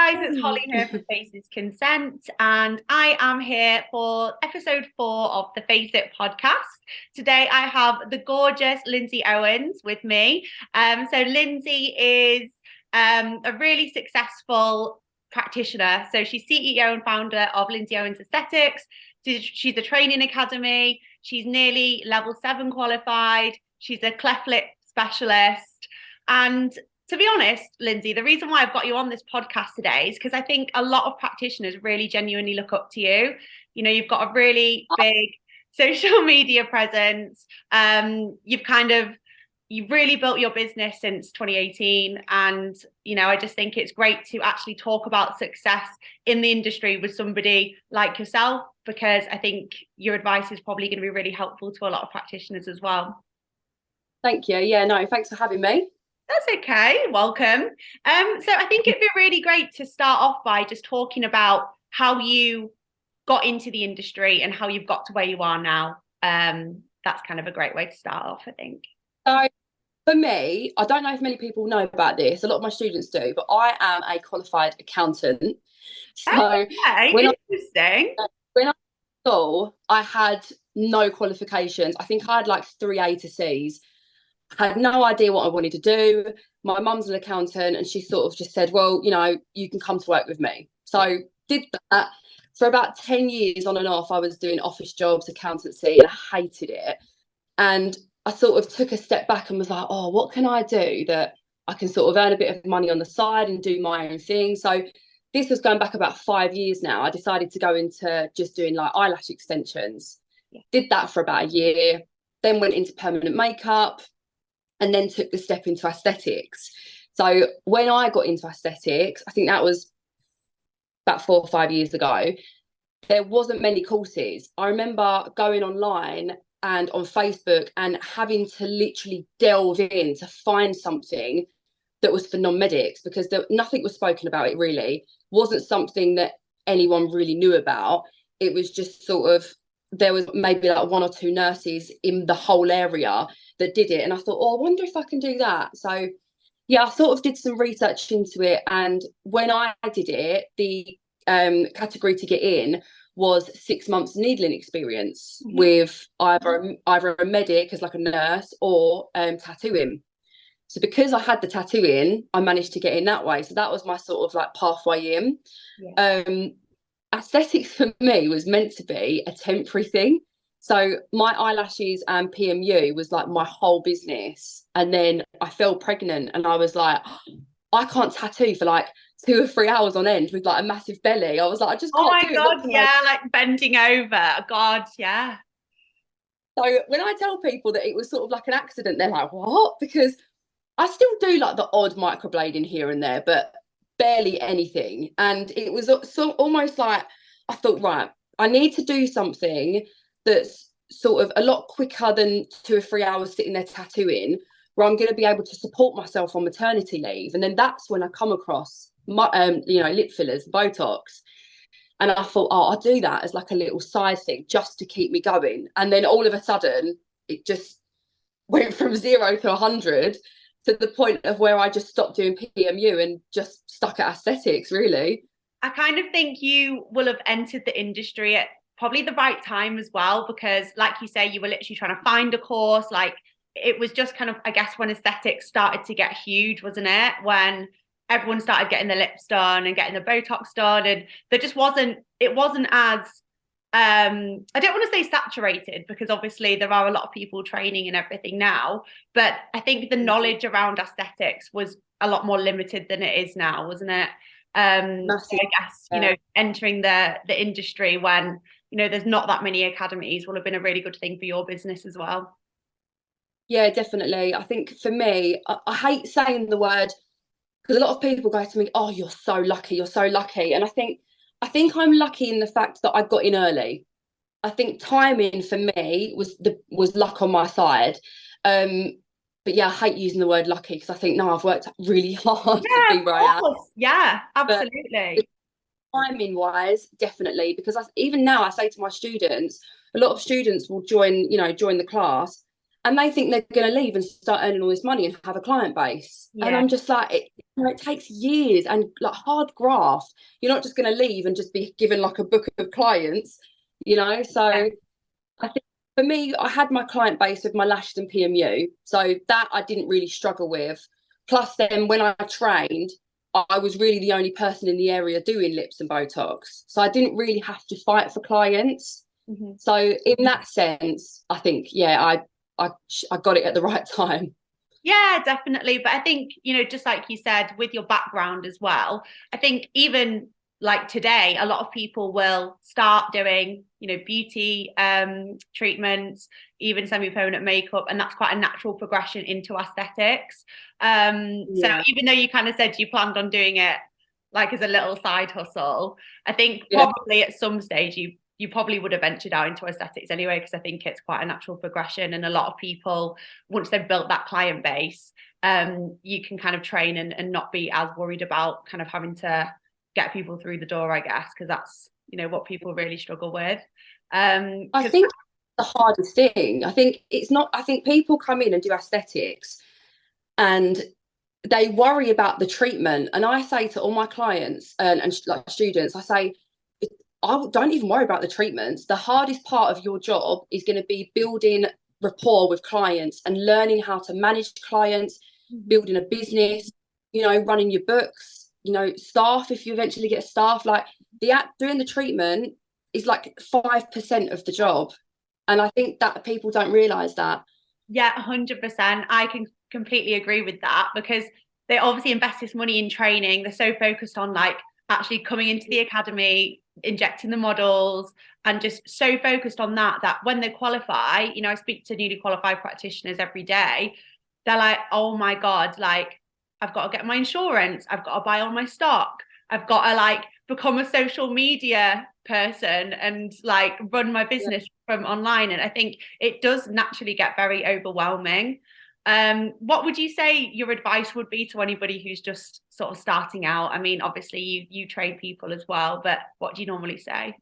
guys, it's Holly here for Faces Consent, and I am here for episode 4 of the Face It podcast. Today I have the gorgeous Lindsay Owens with me. So Lindsay is a really successful practitioner. So she's CEO and founder of Lindsay Owens Aesthetics. She's a training academy. She's nearly level 7 qualified. She's a cleft lip specialist. And to be honest, Lindsay, the reason why I've got you on this podcast today is because I think a lot of practitioners really genuinely look up to you. You know, you've got a really big social media presence. You've really built your business since 2018. And, you know, I just think it's great to actually talk about success in the industry with somebody like yourself, because I think your advice is probably going to be really helpful to a lot of practitioners as well. Thank you. Yeah, no, thanks for having me. That's okay. Welcome. So I think it'd be really great to start off by just talking about how you got into the industry and how you've got to where you are now. That's kind of a great way to start off, I think. So for me, I don't know if many people know about this. A lot of my students do, but I am a qualified accountant. So okay, interesting. When I was at school, I had no qualifications. I think I had like 3 A to C's. I had no idea what I wanted to do. My mum's an accountant and she sort of just said, well, you know, you can come to work with me. So did that for about 10 years on and off. I was doing office jobs, accountancy, and I hated it. And I sort of took a step back and was like, oh, what can I do that I can sort of earn a bit of money on the side and do my own thing? So this was going back about 5 years now. I decided to go into just doing like eyelash extensions. Did that for about a year, then went into permanent makeup, and then took the step into aesthetics. So when I got into aesthetics, I think that was about 4 or 5 years ago, there wasn't many courses. I remember going online and on Facebook and having to literally delve in to find something that was for non-medics, because nothing was spoken about it really. Wasn't something that anyone really knew about. It was just sort of, there was maybe like 1 or 2 nurses in the whole area that did it. And I thought, oh, I wonder if I can do that. So yeah, I sort of did some research into it. And when I did it, the category to get in was 6 months needling experience with either a medic as like a nurse or tattooing. So because I had the tattooing, I managed to get in that way. So that was my sort of like pathway in. Aesthetics for me was meant to be a temporary thing. So my eyelashes and PMU was like my whole business. And then I fell pregnant and I was like, I can't tattoo for like 2 or 3 hours on end with like a massive belly. I was like, I just can't do it. Oh my God, yeah, like bending over. God, yeah. So when I tell people that it was sort of like an accident, they're like, what? Because I still do like the odd microblading here and there, but barely anything. And it was so almost like I thought, right, I need to do something that's sort of a lot quicker than 2 or 3 hours sitting there tattooing, where I'm going to be able to support myself on maternity leave. And then that's when I come across my, lip fillers, Botox. And I thought, oh, I'll do that as like a little side thing just to keep me going. And then all of a sudden, it just went from 0 to 100 to the point of where I just stopped doing PMU and just stuck at aesthetics, really. I kind of think you will have entered the industry at probably the right time as well, because like you say, you were literally trying to find a course. Like it was just kind of, I guess, when aesthetics started to get huge, wasn't it? When everyone started getting their lips done and getting the Botox done, and there just wasn't as I don't want to say saturated, because obviously there are a lot of people training and everything now, but I think the knowledge around aesthetics was a lot more limited than it is now, wasn't it? So I guess, you know, entering the industry when, you know, there's not that many academies will have been a really good thing for your business as well. Yeah, definitely. I think for me, I hate saying the word, because a lot of people go to me, oh, you're so lucky, you're so lucky. And I think I'm lucky in the fact that I got in early. I think timing for me was luck on my side. But yeah, I hate using the word lucky, because I think, no, I've worked really hard to be where I am. Yeah, absolutely. Timing wise, definitely, because even now I say to my students, a lot of students will join the class and they think they're going to leave and start earning all this money and have a client base. And I'm just like, it takes years and like hard graft. You're not just going to leave and just be given like a book of clients, you know. So Yeah. I think for me, I had my client base with my lashes and PMU, so that I didn't really struggle with. Plus, then when I trained, I was really the only person in the area doing lips and Botox, so I didn't really have to fight for clients. Mhm. So in that sense, I think I got it at the right time. Yeah, definitely. But I think, just like you said, with your background as well, I think even like today, a lot of people will start doing, beauty treatments, even semi-permanent makeup, and that's quite a natural progression into aesthetics. So Yeah, even though you kind of said you planned on doing it like as a little side hustle, I think yeah, probably at some stage you probably would have ventured out into aesthetics anyway, because I think it's quite a natural progression. And a lot of people, once they've built that client base, you can kind of train and not be as worried about kind of having to get people through the door, I guess, because that's, what people really struggle with. I Because think the hardest thing. I think it's not. I think people come in and do aesthetics, and they worry about the treatment. And I say to all my clients and like students, I say, I don't even worry about the treatments. The hardest part of your job is going to be building rapport with clients and learning how to manage clients, building a business, running your books, staff, if you eventually get staff, like the act doing the treatment is like 5% of the job. And I think that people don't realize that. yeah, 100%. I can completely agree with that, because they obviously invest this money in training. They're so focused on like actually coming into the academy, injecting the models, and just so focused on that when they qualify, I speak to newly qualified practitioners every day. They're like, oh my God, like I've got to get my insurance, I've got to buy all my stock, I've got to like become a social media person and like run my Yeah. business from online. And I think it does naturally get very overwhelming. What would you say your advice would be to anybody who's just sort of starting out? I mean, obviously you train people as well, but what do you normally say?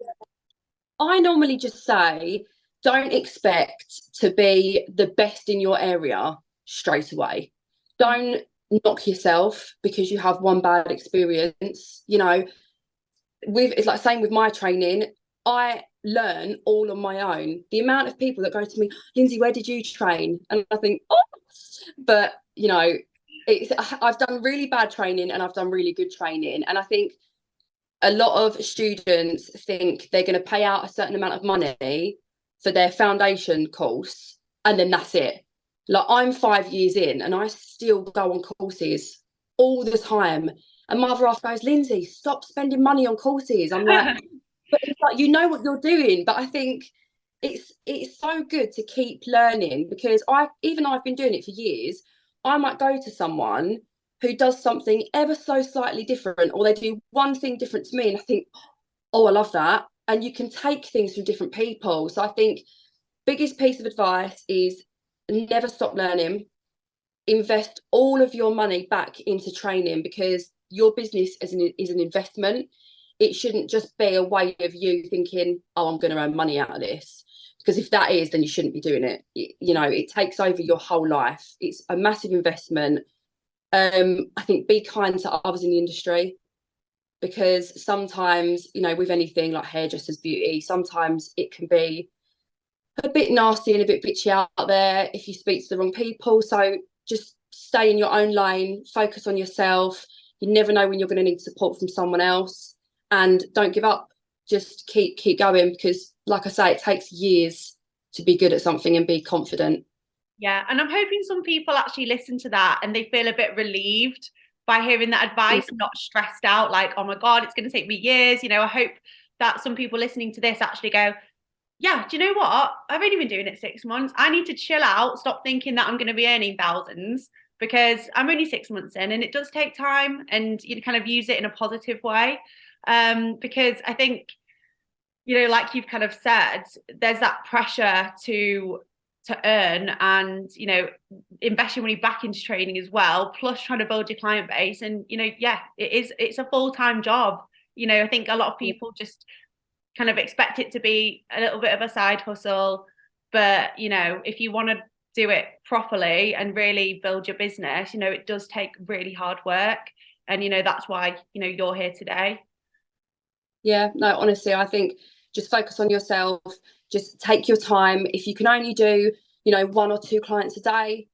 I normally just say, don't expect to be the best in your area straight away. Don't knock yourself because you have one bad experience. It's like same with my training. I learn all on my own. The amount of people that go to me, Lindsay, where did you train? And I think, oh, but I've done really bad training and I've done really good training. And I think a lot of students think they're going to pay out a certain amount of money for their foundation course and then that's it. Like I'm 5 years in and I still go on courses all the time. And mother half goes, Lindsay, stop spending money on courses. I'm like, but it's like you know what you're doing. But I think it's so good to keep learning because I've been doing it for years. I might go to someone who does something ever so slightly different, or they do one thing different to me, and I think, oh, I love that. And you can take things from different people. So I think biggest piece of advice is never stop learning. Invest all of your money back into training because your business is an investment. It shouldn't just be a way of you thinking, oh, I'm going to earn money out of this. Because if that is, then you shouldn't be doing it. It takes over your whole life. It's a massive investment. I think be kind to others in the industry because sometimes, with anything like hairdressers, beauty, sometimes it can be a bit nasty and a bit bitchy out there if you speak to the wrong people. So just stay in your own lane, focus on yourself. You never know when you're going to need support from someone else, and don't give up. Just keep going because, like I say, it takes years to be good at something and be confident. Yeah, and I'm hoping some people actually listen to that and they feel a bit relieved by hearing that advice, not stressed out like, oh my God, it's going to take me years. I hope that some people listening to this actually go, yeah, do you know what? I've only been doing it 6 months. I need to chill out, stop thinking that I'm going to be earning thousands, because I'm only 6 months in and it does take time, and you kind of use it in a positive way. Because I think, like you've kind of said, there's that pressure to earn and, invest your money back into training as well, plus trying to build your client base. And, yeah, it's a full-time job. I think a lot of people just kind of expect it to be a little bit of a side hustle. But, if you want to do it properly and really build your business, it does take really hard work. And, that's why, you're here today. Yeah, no, honestly, I think just focus on yourself, just take your time. If you can only do, 1 or 2 clients a day,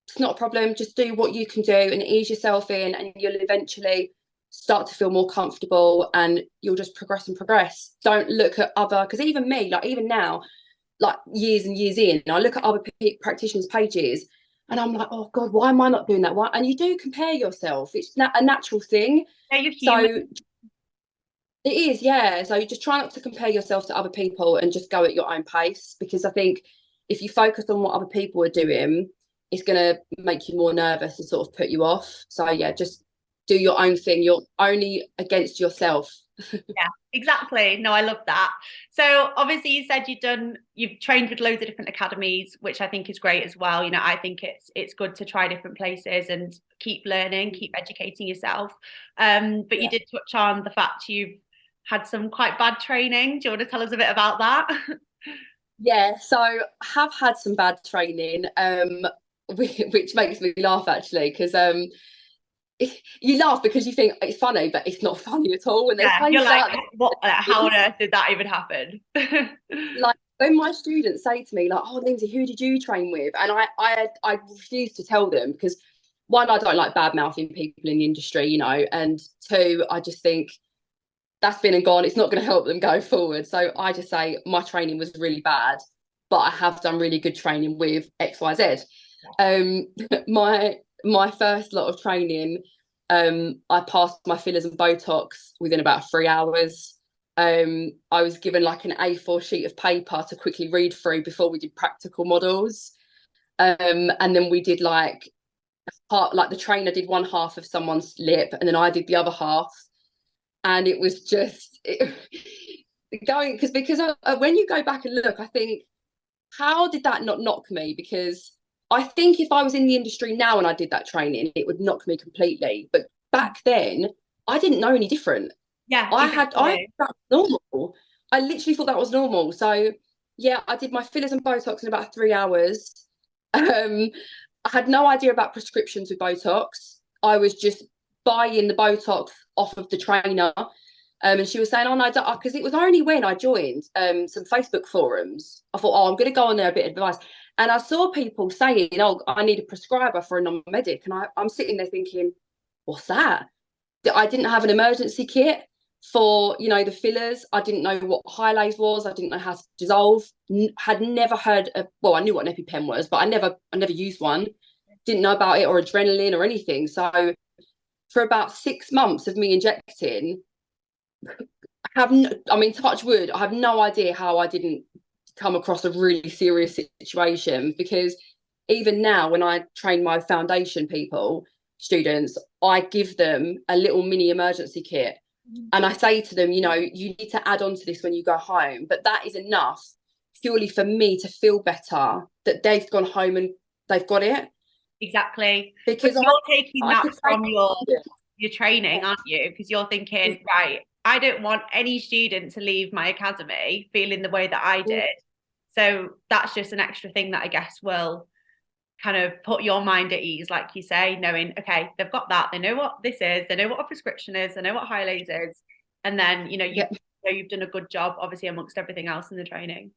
it's not a problem. Just do what you can do and ease yourself in, and you'll eventually start to feel more comfortable, and you'll just progress and progress. Don't look at other, because even me, like even now, like years and years in, I look at other practitioners' pages and I'm like, oh God, why am I not doing that? Why? And you do compare yourself. It's a natural thing. Yeah, you're human. So it is, yeah. So you just try not to compare yourself to other people and just go at your own pace, because I think if you focus on what other people are doing, it's going to make you more nervous and sort of put you off. So yeah, just do your own thing. You're only against yourself. Yeah, exactly. No, I love that. So obviously you said you've trained with loads of different academies, which I think is great as well. I think it's good to try different places and keep learning, keep educating yourself. But you did touch on the fact you've had some quite bad training. Do you want to tell us a bit about that? Yeah, so I have had some bad training, which makes me laugh actually, because you laugh because you think it's funny, but it's not funny at all. When there's Yeah, you're places like, out what? How on there, earth did that even happen? like when my students say to me, like, "Oh, Lindsay, who did you train with?" and I refuse to tell them, because one, I don't like bad mouthing people in the industry, and two, I just think that's been and gone. It's not going to help them go forward. So I just say my training was really bad, but I have done really good training with XYZ. My first lot of training, I passed my fillers and Botox within about 3 hours. I was given like an A4 sheet of paper to quickly read through before we did practical models. And then we did like the trainer did one half of someone's lip, and then I did the other half. And it was just going, because when you go back and look, I think, how did that not knock me? Because I think if I was in the industry now and I did that training, it would knock me completely. But back then, I didn't know any different. Yeah, I exactly. that was normal. I literally thought that was normal. So yeah, I did my fillers and Botox in about 3 hours. I had no idea about prescriptions with Botox. I was just buying the Botox off of the trainer. And she was saying, oh, no, because it was only when I joined some Facebook forums. I thought, oh, I'm going to go on there a bit of advice. And I saw people saying, oh, I need a prescriber for a non-medic. And I'm sitting there thinking, what's that? I didn't have an emergency kit for, the fillers. I didn't know what Hylaze was. I didn't know how to dissolve. Had never heard of, well, I knew what an EpiPen was, but I never touch one. Didn't know about it or adrenaline or anything. So for about 6 months of me injecting, touch wood, I have no idea how I didn't come across a really serious situation, because even now when I train my foundation students, I give them a little mini emergency kit, and I say to them, you need to add on to this when you go home, but that is enough purely for me to feel better that they've gone home and they've got it. Exactly. Because you're taking I that could from your training, aren't you? Because you're thinking, right, I don't want any student to leave my academy feeling the way that I did. So that's just an extra thing that I guess will kind of put your mind at ease, like you say, knowing, okay, they've got that, they know what this is, they know what a prescription is, they know what Hylaze is. And then, you've done a good job, obviously, amongst everything else in the training.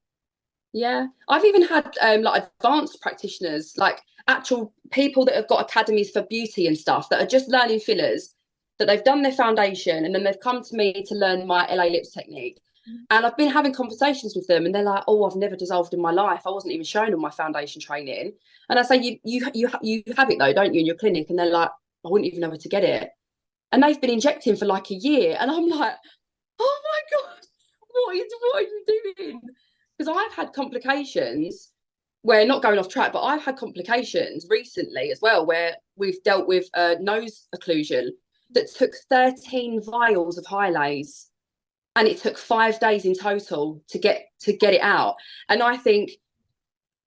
Yeah, I've even had like advanced practitioners, like actual people that have got academies for beauty and stuff, that are just learning fillers, that they've done their foundation and then they've come to me to learn my LA lips technique. And I've been having conversations with them, and they're like, "Oh, I've never dissolved in my life. I wasn't even shown on my foundation training." And I say, "You have it though, don't you, in your clinic?" And they're like, "I wouldn't even know where to get it." And they've been injecting for like a year, and I'm like, "Oh my God, what are you doing?" Because I've had complications where, not going off track, but I've had complications recently as well, where we've dealt with nose occlusion that took 13 vials of Hylaze, and it took 5 days in total to get it out. And I think,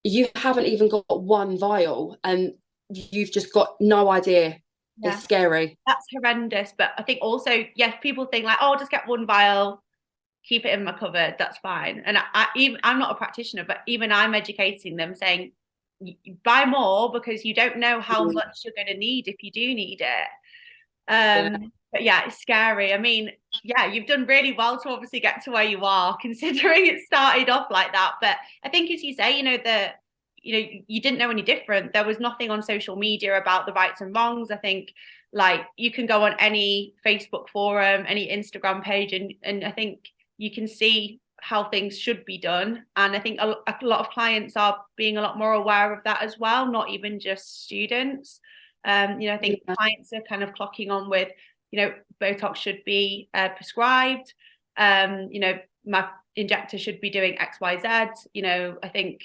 you haven't even got one vial and you've just got no idea. Yeah, it's scary. that's horrendous. But I think also, yes, people think like, oh, just get one vial, keep it in my cupboard, that's fine. And I'm not a practitioner, but even I'm educating them, saying buy more, because you don't know how much you're going to need if you do need it. But yeah, it's scary. I mean, yeah, you've done really well to obviously get to where you are, considering it started off like that. But I think, as you say, you didn't know any different. There was nothing on social media about the rights and wrongs. I think, like, you can go on any Facebook forum, any Instagram page, and I think you can see how things should be done. And I think a lot of clients are being a lot more aware of that as well, not even just students. I think clients are kind of clocking on with, Botox should be prescribed. My injector should be doing X, Y, Z. I think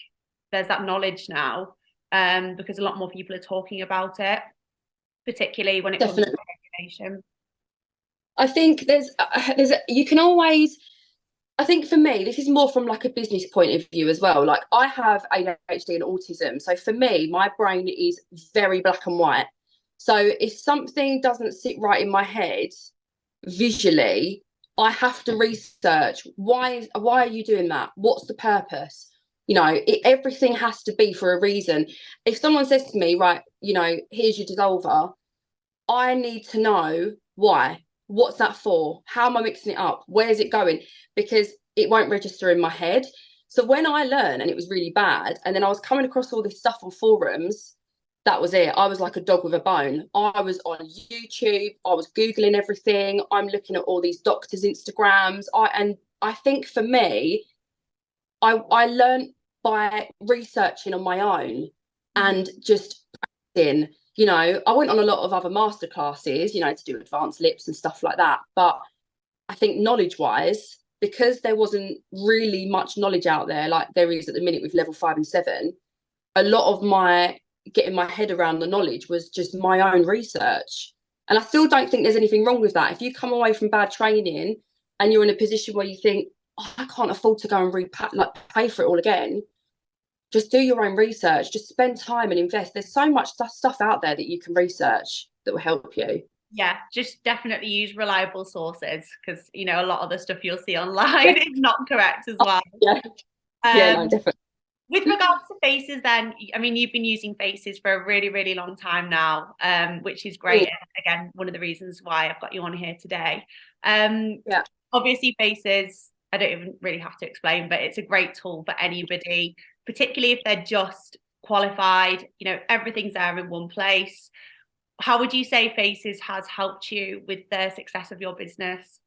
there's that knowledge now, because a lot more people are talking about it, particularly when it comes to regulation. I think you can always. I think for me, this is more from like a business point of view as well. Like, I have ADHD and autism. So for me, my brain is very black and white. So if something doesn't sit right in my head visually, I have to research why are you doing that? What's the purpose? Everything has to be for a reason. If someone says to me, right, here's your dissolver, I need to know why. What's that for? How am I mixing it up? Where's it going? Because it won't register in my head. So when I learned, and it was really bad, and then I was coming across all this stuff on forums, that was it. I was like a dog with a bone. I was on YouTube. I was Googling everything. I'm looking at all these doctors' Instagrams. I think for me, I learned by researching on my own and just practicing. I went on a lot of other masterclasses, to do advanced lips and stuff like that. But I think knowledge-wise, because there wasn't really much knowledge out there like there is at the minute with level 5 and 7, a lot of my getting my head around the knowledge was just my own research. And I still don't think there's anything wrong with that. If you come away from bad training and you're in a position where you think, I can't afford to go and pay for it all again, just do your own research. Just spend time and invest. There's so much stuff out there that you can research that will help you. Yeah, just definitely use reliable sources, because a lot of the stuff you'll see online is not correct as well. No, definitely. With regards to faces, then, I mean, you've been using faces for a really, really long time now, which is great. And again, one of the reasons why I've got you on here today. Obviously, faces, I don't even really have to explain, but it's a great tool for anybody, particularly if they're just qualified. Everything's there in one place. How would you say faces has helped you with the success of your business?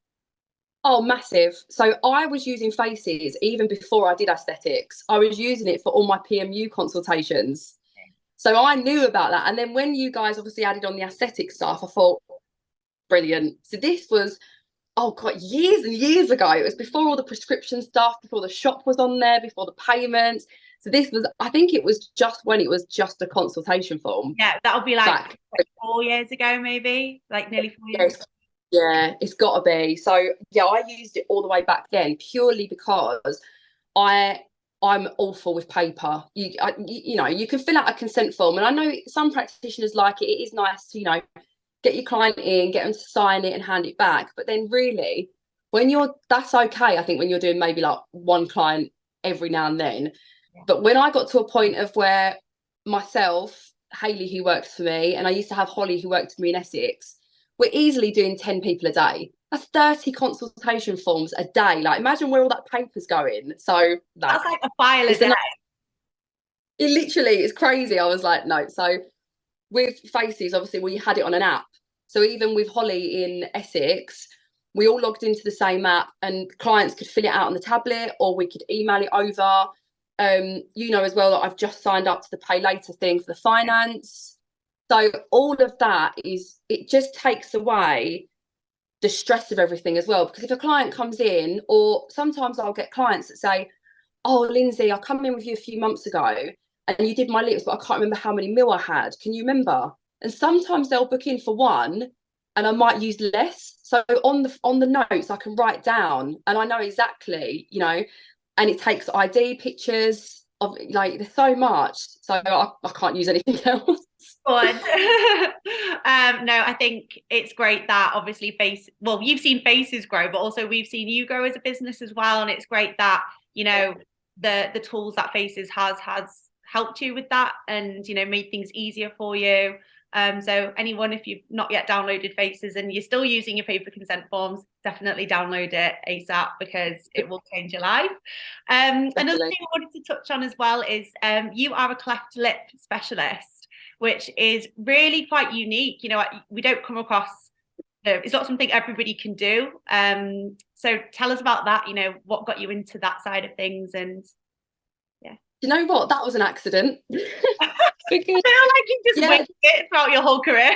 Oh, massive. So I was using faces even before I did aesthetics. I was using it for all my PMU consultations. So I knew about that. And then when you guys obviously added on the aesthetic stuff, I thought, brilliant. So this was, oh God, years and years ago. It was before all the prescription stuff, before the shop was on there, before the payments. So this was, I think it was just when it was just a consultation form. Yeah, that'll be like 4 years ago, maybe, like nearly 4 years ago. Yeah, it's got to be. So yeah, I used it all the way back then purely because I'm awful with paper. You can fill out a consent form, and I know some practitioners like it. It is nice to get your client in, get them to sign it and hand it back. But then really, that's okay. I think when you're doing maybe like one client every now and then. Yeah. But when I got to a point of where myself, Hayley, who works for me, and I used to have Holly, who worked for me in Essex, we're easily doing 10 people a day. That's 30 consultation forms a day. Like, imagine where all that paper's going. So that's like a file a day. It literally is crazy. I was like, no. So with faces, obviously, we had it on an app. So even with Holly in Essex, we all logged into the same app, and clients could fill it out on the tablet, or we could email it over. As well that I've just signed up to the pay later thing for the finance. So all of that it just takes away the stress of everything as well. Because if a client comes in, or sometimes I'll get clients that say, oh, Lindsay, I come in with you a few months ago and you did my lips, but I can't remember how many mil I had. Can you remember? And sometimes they'll book in for one and I might use less. So on the notes, I can write down and I know exactly, and it takes ID pictures of, like, there's so much. So I can't use anything else. Good. No, I think it's great that obviously you've seen faces grow, but also we've seen you grow as a business as well. And it's great that, the tools that faces has helped you with that and, you know, made things easier for you. So anyone, if you've not yet downloaded Faces and you're still using your paper consent forms, definitely download it ASAP because it will change your life. Another thing I wanted to touch on as well is you are a cleft lip specialist, which is really quite unique. You know, we don't come across, it's not something everybody can do. So tell us about that, you know, what got you into that side of things. And you know what, that was an accident. Because I feel like you just winged it throughout your whole career.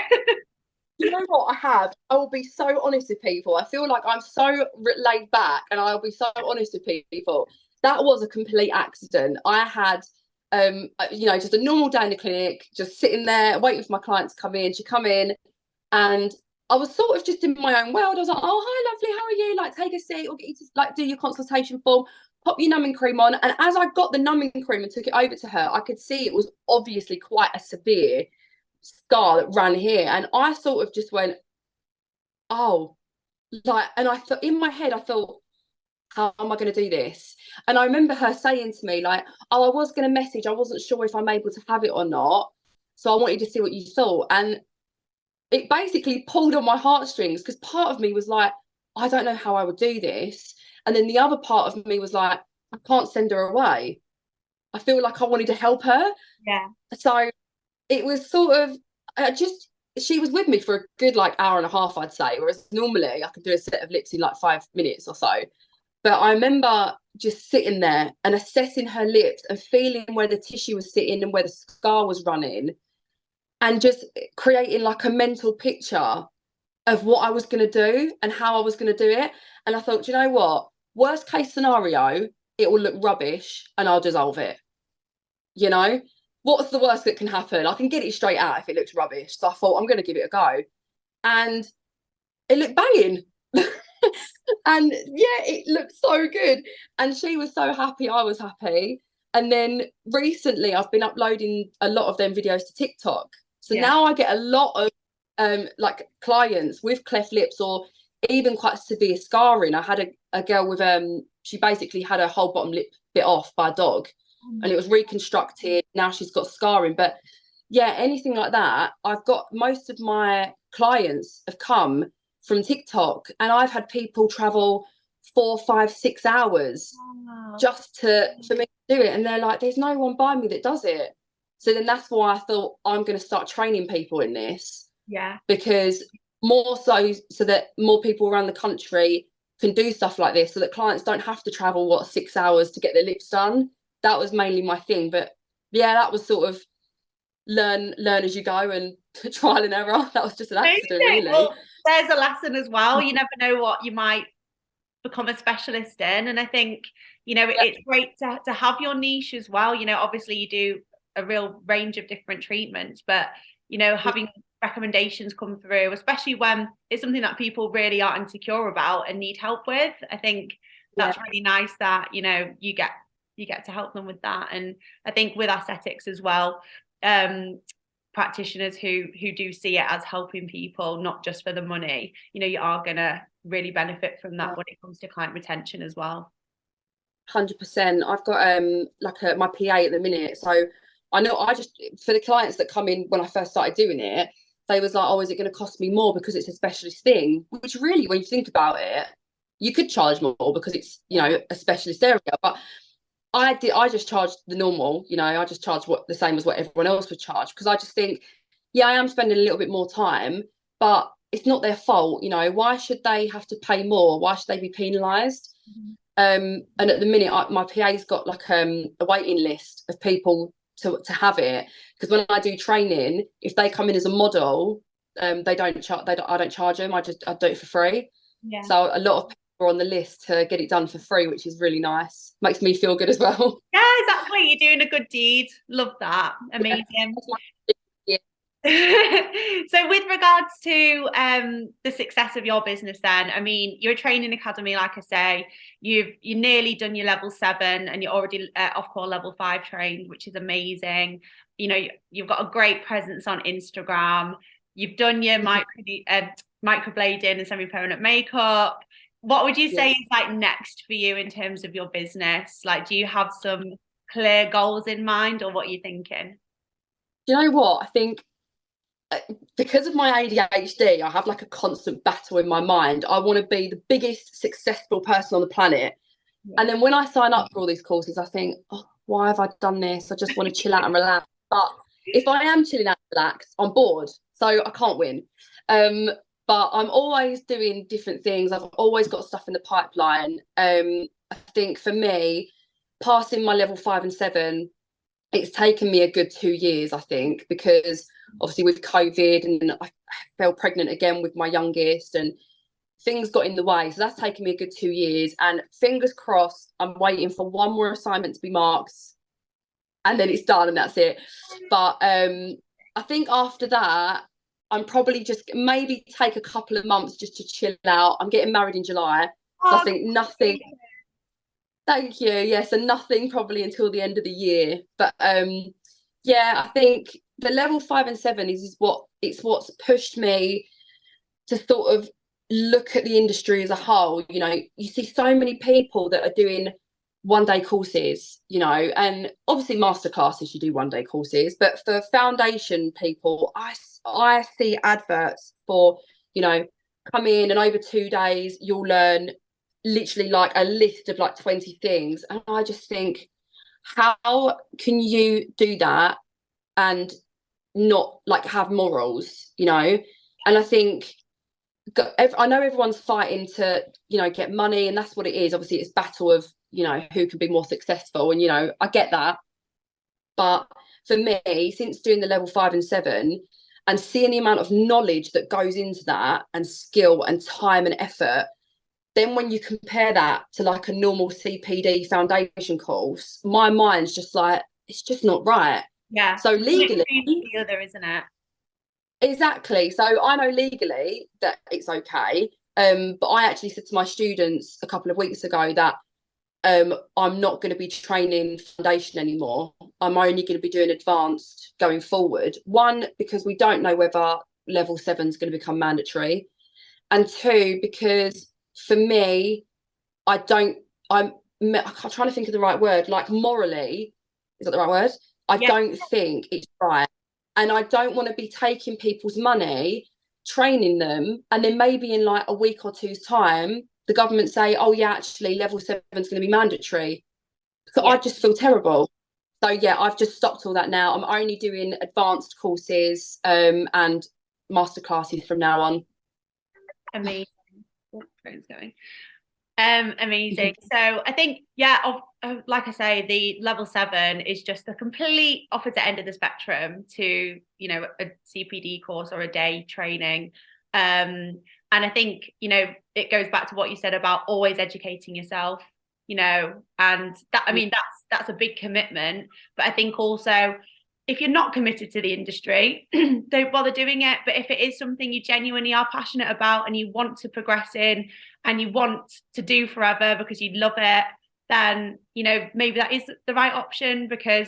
You know what, I will be so honest with people. I feel like I'm so laid back and I'll be so honest with people. That was a complete accident. I had you know, just a normal day in the clinic, just sitting there waiting for my client to come in. She come in and I was sort of just in my own world. I was like, oh, hi, lovely, how are you? Like, take a seat or get you to like do your consultation form, pop your numbing cream on. And as I got the numbing cream and took it over to her, I could see it was obviously quite a severe scar that ran here. And I sort of just went, oh, like, and I thought in my head, I thought, how am I going to do this? And I remember her saying to me, like, oh, I was going to message. I wasn't sure if I'm able to have it or not. So I wanted to see what you thought. And it basically pulled on my heartstrings because part of me was like, I don't know how I would do this. And then the other part of me was like, I can't send her away. I feel like I wanted to help her. Yeah. So it was sort of she was with me for a good like hour and a half, I'd say, whereas normally I could do a set of lips in like 5 minutes or so. But I remember just sitting there and assessing her lips and feeling where the tissue was sitting and where the scar was running and just creating like a mental picture of what I was going to do and how I was going to do it. And I thought, you know what? Worst case scenario, it will look rubbish and I'll dissolve it. You know, what's the worst that can happen? I can get it straight out if it looks rubbish. So I thought, I'm going to give it a go. And it looked banging. And yeah, it looked so good. And she was so happy, I was happy. And then recently I've been uploading a lot of them videos to TikTok. So now I get a lot of like clients with cleft lips or even quite severe scarring. I had a girl with she basically had her whole bottom lip bit off by a dog and it was reconstructed. Now she's got scarring. But yeah, anything like that. I've got most of my clients have come from TikTok and I've had people travel 4, 5, 6 hours just for me to do it. And they're like, there's no one by me that does it. So then that's why I thought I'm going to start training people in this. Yeah. Because more so that more people around the country can do stuff like this so that clients don't have to travel 6 hours to get their lips done. That was mainly my thing. But yeah, that was sort of learn as you go and trial and error. That was just an accident, really. Well, there's a lesson as well. You never know what you might become a specialist in. And I think, you know, it's great to have your niche as well. You know, obviously you do a real range of different treatments, but, you know, having recommendations come through, especially when it's something that people really are insecure about and need help with. I think that's really nice that, you know, you get to help them with that. And I think with aesthetics as well, practitioners who do see it as helping people, not just for the money, you know, you are gonna really benefit from that when it comes to client retention as well. 100%. I've got like my PA at the minute, so I know I just for the clients that come in when I first started doing it, they was like, oh, is it going to cost me more because it's a specialist thing? Which really, when you think about it, you could charge more because it's, you know, a specialist area. But I just charged the normal, you know, I just charged the same as what everyone else would charge because I just think, yeah, I am spending a little bit more time, but it's not their fault, you know. Why should they have to pay more? Why should they be penalised? And at the minute, my PA's got like a waiting list of people to have it because when I do training, if they come in as a model, I don't charge them. I do it for free. Yeah. So a lot of people are on the list to get it done for free, which is really nice. Makes me feel good as well. Yeah, exactly. You're doing a good deed. Love that. Amazing. Yeah. So with regards to the success of your business then, I mean, you're a training academy, like I say, you're nearly done your level 7 and you're already off core level 5 trained, which is amazing. You know, you've got a great presence on Instagram. You've done your microblading and semi-permanent makeup. What would you say is like next for you in terms of your business? Like, do you have some clear goals in mind, or what are you thinking? Do you know what? I think because of my ADHD, I have like a constant battle in my mind. I want to be the biggest successful person on the planet. Yeah. And then when I sign up for all these courses, I think, oh, why have I done this? I just want to chill out and relax. But if I am chilling out and relaxed, I'm bored. So I can't win. But I'm always doing different things. I've always got stuff in the pipeline. I think for me, passing my level 5 and 7, it's taken me a good 2 years, I think, because obviously with COVID and I fell pregnant again with my youngest and things got in the way. So that's taken me a good 2 years. And fingers crossed, I'm waiting for one more assignment to be marked and then it's done and that's it. But I think after that, I'm probably just maybe take a couple of months just to chill out. I'm getting married in July. So I think nothing. Thank you. Yes, and nothing probably until the end of the year. But yeah, I think the level 5 and 7 is what's pushed me to sort of look at the industry as a whole. You know, you see so many people that are doing 1 day courses, you know, and obviously masterclasses, you do 1 day courses, but for foundation people, I see adverts for, you know, come in and over 2 days you'll learn literally like a list of like 20 things. And I just think, how can you do that and not like have morals, you know? And I think I know everyone's fighting to, you know, get money, and that's what it is. Obviously, it's battle of, you know, who can be more successful, and you know, I get that. But for me, since doing the level 5 and 7 and seeing the amount of knowledge that goes into that and skill and time and effort, then when you compare that to like a normal CPD foundation course, my mind's just like, it's just not right. Yeah. So legally, the other, isn't it? exactly. So I know legally that it's okay. But I actually said to my students a couple of weeks ago that I'm not going to be training foundation anymore. I'm only going to be doing advanced going forward. One, because we don't know whether level 7 is going to become mandatory. And two, because for me, I'm trying to think of the right word, like morally, is that the right word? I don't think it's right. And I don't want to be taking people's money, training them, and then maybe in like a week or two's time, the government say, oh yeah, actually level 7 is going to be mandatory. So I just feel terrible. So yeah, I've just stopped all that now. I'm only doing advanced courses and masterclasses from now on. Amazing. Oh, phone's going. Amazing. So I think, like I say, the level 7 is just the complete opposite end of the spectrum to, you know, a CPD course or a day training. And I think, you know, it goes back to what you said about always educating yourself, you know, and that, I mean, that's a big commitment. But I think also, if you're not committed to the industry, don't bother doing it. But if it is something you genuinely are passionate about and you want to progress in and you want to do forever because you love it, then, you know, maybe that is the right option, because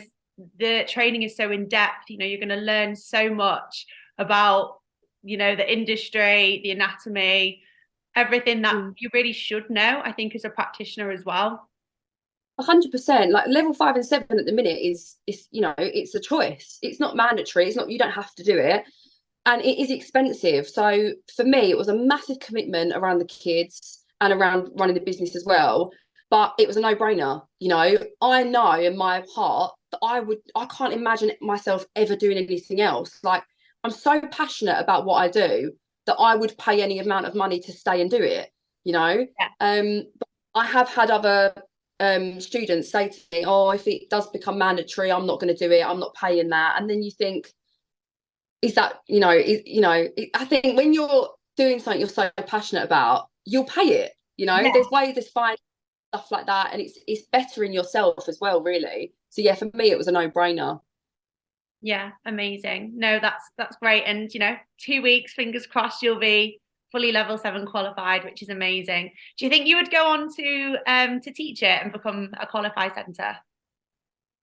the training is so in depth. You know, you're going to learn so much about, you know, the industry, the anatomy, everything that you really should know, I think, as a practitioner as well. 100%. Like level 5 and 7 at the minute is you know, it's a choice. It's not mandatory. It's not, you don't have to do it, and it is expensive. So for me, it was a massive commitment around the kids and around running the business as well. But it was a no-brainer. You know, I know in my heart that I can't imagine myself ever doing anything else. Like, I'm so passionate about what I do that I would pay any amount of money to stay and do it. You know, but I have had other students say to me, oh, if it does become mandatory, I'm not going to do it, I'm not paying that. And then you think, is that, you know, I think when you're doing something you're so passionate about, you'll pay it, you know. There's ways, there's fine stuff like that, and it's bettering yourself as well, really. So yeah, for me it was a no-brainer. Yeah, amazing. No, that's great. And, you know, 2 weeks, fingers crossed, you'll be fully level 7 qualified, which is amazing. Do you think you would go on to teach it and become a qualified centre?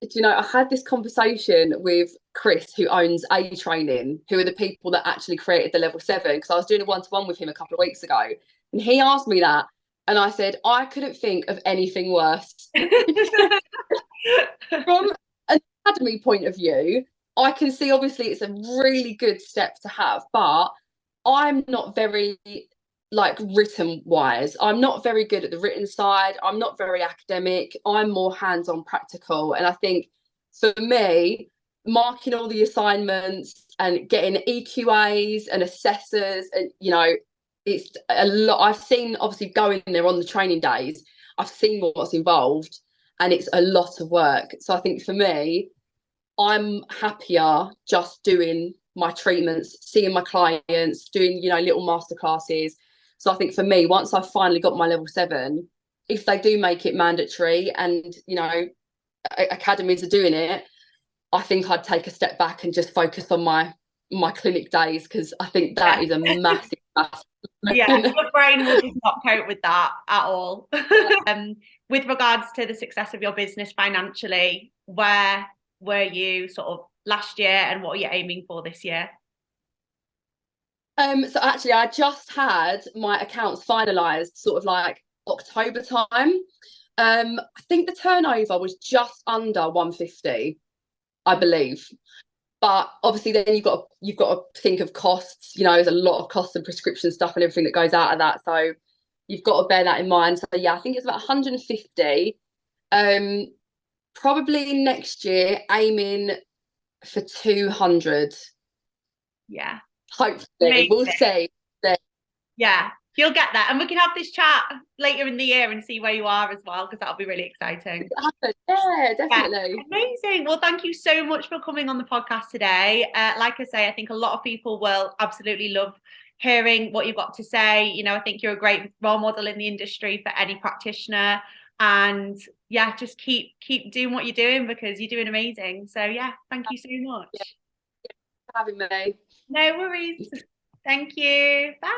Do you know, I had this conversation with Chris, who owns A Training, who are the people that actually created the level 7, because I was doing a one-to-one with him a couple of weeks ago, and he asked me that, and I said I couldn't think of anything worse. From an academy point of view, I can see obviously it's a really good step to have, but I'm not very like written wise. I'm not very good at the written side. I'm not very academic. I'm more hands-on practical. And I think for me, marking all the assignments and getting EQAs and assessors and it's a lot. I've seen obviously going there on the training days, I've seen what's involved and it's a lot of work. So I think for me, I'm happier just doing my treatments, seeing my clients, doing, little master classes. So I think for me, once I've finally got my level 7, if they do make it mandatory and, academies are doing it, I think I'd take a step back and just focus on my clinic days, because I think that is a massive, massive Yeah, your brain will just not cope with that at all. With regards to the success of your business financially, where were you sort of last year and what are you aiming for this year? So actually, I just had my accounts finalised sort of like October time. I think the turnover was just under 150, I believe. But obviously, then you've got to think of costs. There's a lot of costs and prescription stuff and everything that goes out of that. So you've got to bear that in mind. So yeah, I think it's about 150. Probably next year, aiming for 200. Yeah. Hopefully, we'll Amazing. see. Yeah, you'll get that. And we can have this chat later in the year and see where you are as well, because that'll be really exciting. Yeah, Yeah, definitely. amazing. Well, thank you so much for coming on the podcast today. Like I say, I think a lot of people will absolutely love hearing what you've got to say. I think you're a great role model in the industry for any practitioner. And yeah, just keep doing what you're doing because you're doing amazing. So yeah, thank you so Yeah, much. for having me. No worries. Thank you. Bye.